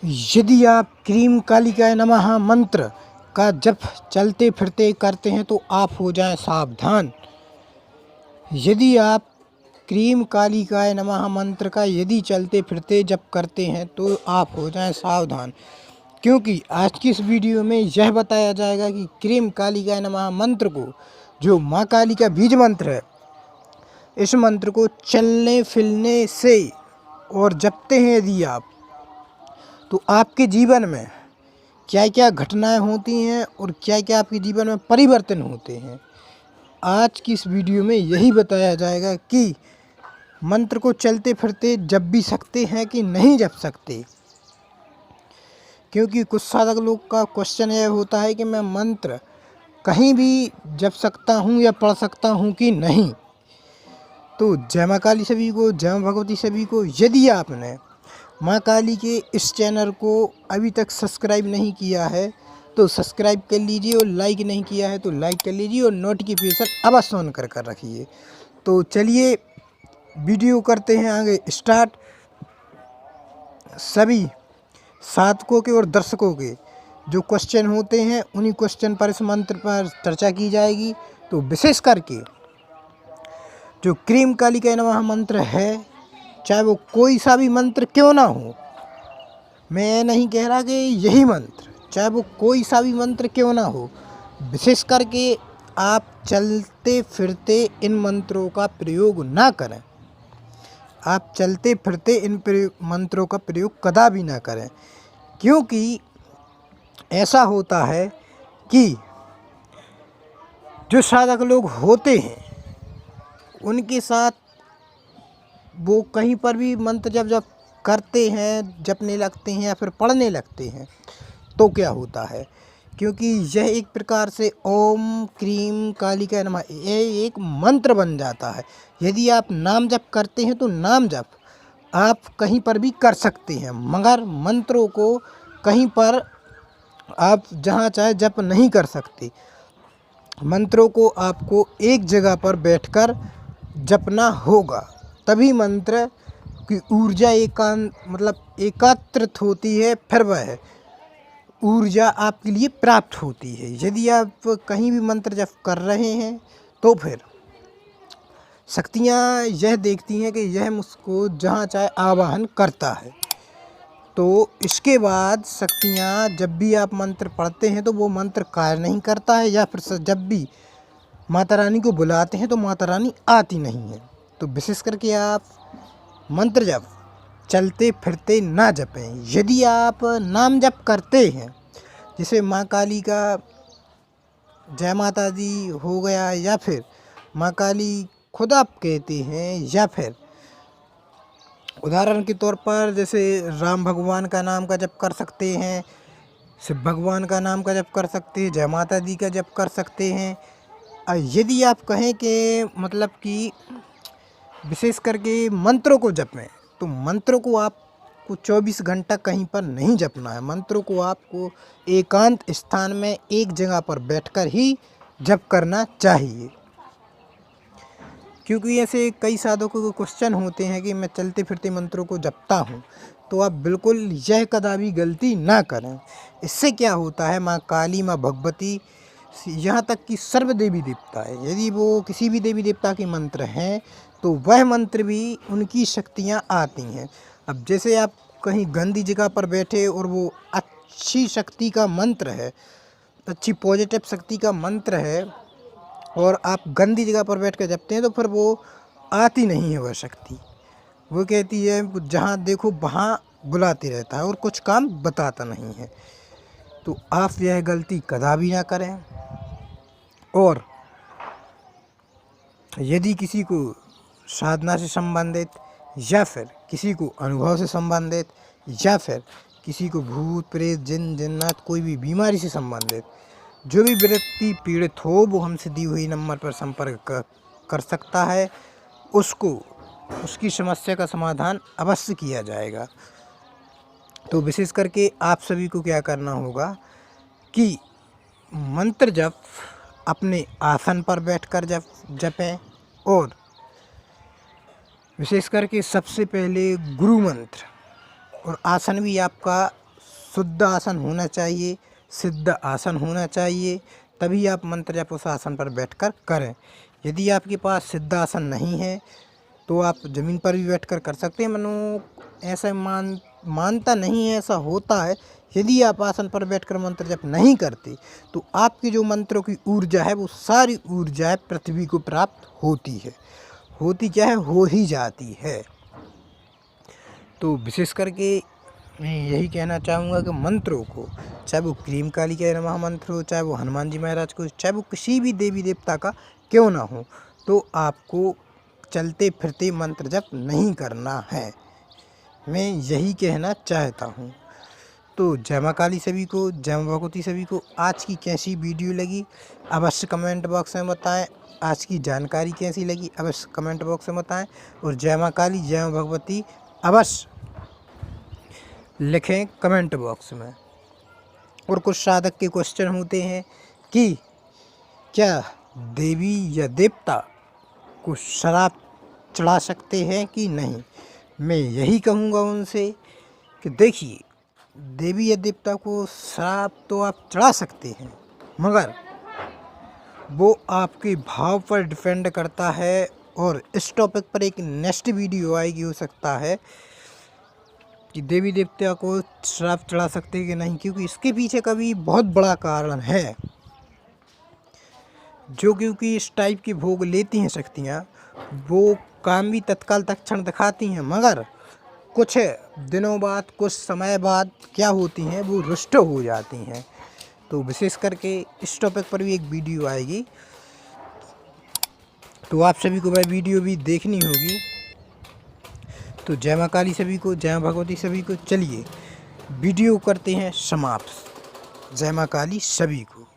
यदि आप क्रीम कालिकाय नमः मंत्र का जप चलते फिरते करते हैं तो आप हो जाएं सावधान। यदि आप क्रीम कालिकाय नमः मंत्र का यदि चलते फिरते जप करते हैं तो आप हो जाएं सावधान, क्योंकि आज की इस वीडियो में यह बताया जाएगा कि क्रीम कालिकाय नमः मंत्र को, जो माँ काली का बीज मंत्र है, इस मंत्र को चलने फिरने से और जपते हैं यदि आप, तो आपके जीवन में क्या क्या घटनाएं होती हैं और क्या क्या आपके जीवन में परिवर्तन होते हैं। आज की इस वीडियो में यही बताया जाएगा कि मंत्र को चलते फिरते जप भी सकते हैं कि नहीं जप सकते, क्योंकि कुछ साधक लोग का क्वेश्चन यह होता है कि मैं मंत्र कहीं भी जप सकता हूँ या पढ़ सकता हूँ कि नहीं। तो जय माँ काली सभी को, जय माँ भगवती सभी को। यदि आपने माँ काली के इस चैनल को अभी तक सब्सक्राइब नहीं किया है तो सब्सक्राइब कर लीजिए, और लाइक नहीं किया है तो लाइक कर लीजिए, और नोटिफिकेशन अवश्य ऑन कर रखिए। तो चलिए वीडियो करते हैं आगे स्टार्ट। सभी साधकों के और दर्शकों के जो क्वेश्चन होते हैं उन्हीं क्वेश्चन पर इस मंत्र पर चर्चा की जाएगी। तो विशेष करके जो क्रीम कालिकाय नमः मंत्र है, चाहे वो कोई सा भी मंत्र क्यों ना हो, मैं नहीं कह रहा कि यही मंत्र, चाहे वो कोई सा भी मंत्र क्यों ना हो, विशेष करके आप चलते फिरते इन मंत्रों का प्रयोग ना करें। आप चलते फिरते इन मंत्रों का प्रयोग कदा भी ना करें, क्योंकि ऐसा होता है कि जो साधक लोग होते हैं उनके साथ वो कहीं पर भी मंत्र जब करते हैं, जपने लगते हैं या फिर पढ़ने लगते हैं, तो क्या होता है, क्योंकि यह एक प्रकार से ओम क्रीम कालिकाय नमः यह एक मंत्र बन जाता है। यदि आप नाम जप करते हैं तो नाम जप आप कहीं पर भी कर सकते हैं, मगर मंत्रों को कहीं पर आप जहाँ चाहे जप नहीं कर सकते। मंत्रों को आपको एक जगह पर बैठकर जपना होगा, तभी मंत्र की ऊर्जा एकत्रित होती है, फिर वह ऊर्जा आपके लिए प्राप्त होती है। यदि आप कहीं भी मंत्र जप कर रहे हैं तो फिर शक्तियाँ यह देखती हैं कि यह मुझको जहाँ चाहे आवाहन करता है, तो इसके बाद शक्तियाँ जब भी आप मंत्र पढ़ते हैं तो वो मंत्र कार्य नहीं करता है, या फिर जब भी माता रानी को बुलाते हैं तो माता रानी आती नहीं है। तो विशेष करके आप मंत्र जप चलते फिरते ना जपें। यदि आप नाम जप करते हैं, जैसे माँ काली का जय माता दी हो गया, या फिर माँ काली खुद आप कहते हैं, या फिर उदाहरण के तौर पर जैसे राम भगवान का नाम का जप कर सकते हैं, शिव भगवान का नाम का जप कर सकते हैं, जय माता दी का जप कर सकते हैं। यदि आप कहें कि मतलब कि विशेष करके मंत्रों को जपें, तो मंत्रों को आपको 24 घंटा कहीं पर नहीं जपना है। मंत्रों को आपको एकांत स्थान में एक जगह पर बैठकर ही जप करना चाहिए, क्योंकि ऐसे कई साधकों के क्वेश्चन होते हैं कि मैं चलते फिरते मंत्रों को जपता हूँ। तो आप बिल्कुल यह कदापि गलती ना करें। इससे क्या होता है, माँ काली, माँ भगवती, यहाँ तक कि सर्व देवी देवता है, यदि वो किसी भी देवी देवता के मंत्र हैं तो वह मंत्र भी उनकी शक्तियाँ आती हैं। अब जैसे आप कहीं गंदी जगह पर बैठे और वो अच्छी शक्ति का मंत्र है, अच्छी पॉजिटिव शक्ति का मंत्र है, और आप गंदी जगह पर बैठ कर जपते हैं तो फिर वो आती नहीं है वह शक्ति। वो कहती है जहाँ देखो वहाँ बुलाते रहता है और कुछ काम बताता नहीं है। तो आप यह गलती कदापि ना करें। और यदि किसी को साधना से संबंधित, या फिर किसी को अनुभव से संबंधित, या फिर किसी को भूत प्रेत जिन जिन्नात कोई भी बीमारी से संबंधित जो भी व्यक्ति पीड़ित हो, वो हमसे दी हुई नंबर पर संपर्क कर सकता है। उसको उसकी समस्या का समाधान अवश्य किया जाएगा। तो विशेष करके आप सभी को क्या करना होगा कि मंत्र जप अपने आसन पर बैठकर जपें, और विशेष करके सबसे पहले गुरु मंत्र, और आसन भी आपका शुद्ध आसन होना चाहिए, सिद्ध आसन होना चाहिए, तभी आप मंत्र जप उस आसन पर बैठकर करें। यदि आपके पास सिद्ध आसन नहीं है तो आप ज़मीन पर भी बैठकर कर सकते हैं। मनो ऐसा मानता नहीं है, ऐसा होता है। यदि आप आसन पर बैठकर मंत्र जप नहीं करते तो आपकी जो मंत्रों की ऊर्जा है वो सारी ऊर्जा पृथ्वी को प्राप्त होती है, होती क्या है, हो ही जाती है। तो विशेष करके मैं यही कहना चाहूँगा कि मंत्रों को, चाहे वो क्रीम कालिकाय नमः मंत्र हो, चाहे वो हनुमान जी महाराज को, चाहे वो किसी भी देवी देवता का क्यों ना हो, तो आपको चलते फिरते मंत्र जप नहीं करना है। मैं यही कहना चाहता हूँ। तो जय माँ काली सभी को, जय माँ भगवती सभी को। आज की कैसी वीडियो लगी अवश्य कमेंट बॉक्स में बताएं। आज की जानकारी कैसी लगी अवश्य कमेंट बॉक्स में बताएं। और जय माँ काली, जय माँ भगवती अवश्य लिखें कमेंट बॉक्स में। और कुछ साधक के क्वेश्चन होते हैं कि क्या देवी या देवता को शराब चढ़ा सकते हैं कि नहीं। मैं यही कहूँगा उनसे कि देखिए, देवी या देवता को शराब तो आप चढ़ा सकते हैं, मगर वो आपके भाव पर डिपेंड करता है। और इस टॉपिक पर एक नेक्स्ट वीडियो आएगी, हो सकता है कि देवी देवता को शराब चढ़ा सकते हैं कि नहीं, क्योंकि इसके पीछे का भी बहुत बड़ा कारण है। जो क्योंकि इस टाइप की भोग लेती हैं शक्तियाँ, वो काम भी तत्काल तत्क्षण दिखाती हैं, मगर कुछ दिनों बाद, कुछ समय बाद क्या होती हैं, वो रुष्ट हो जाती हैं। तो विशेष करके इस टॉपिक पर भी एक वीडियो आएगी, तो आप सभी को वह वीडियो भी देखनी होगी। तो जय माँ काली सभी को, जय माँ भगवती सभी को। चलिए वीडियो करते हैं समाप्त। जय माँ काली सभी को।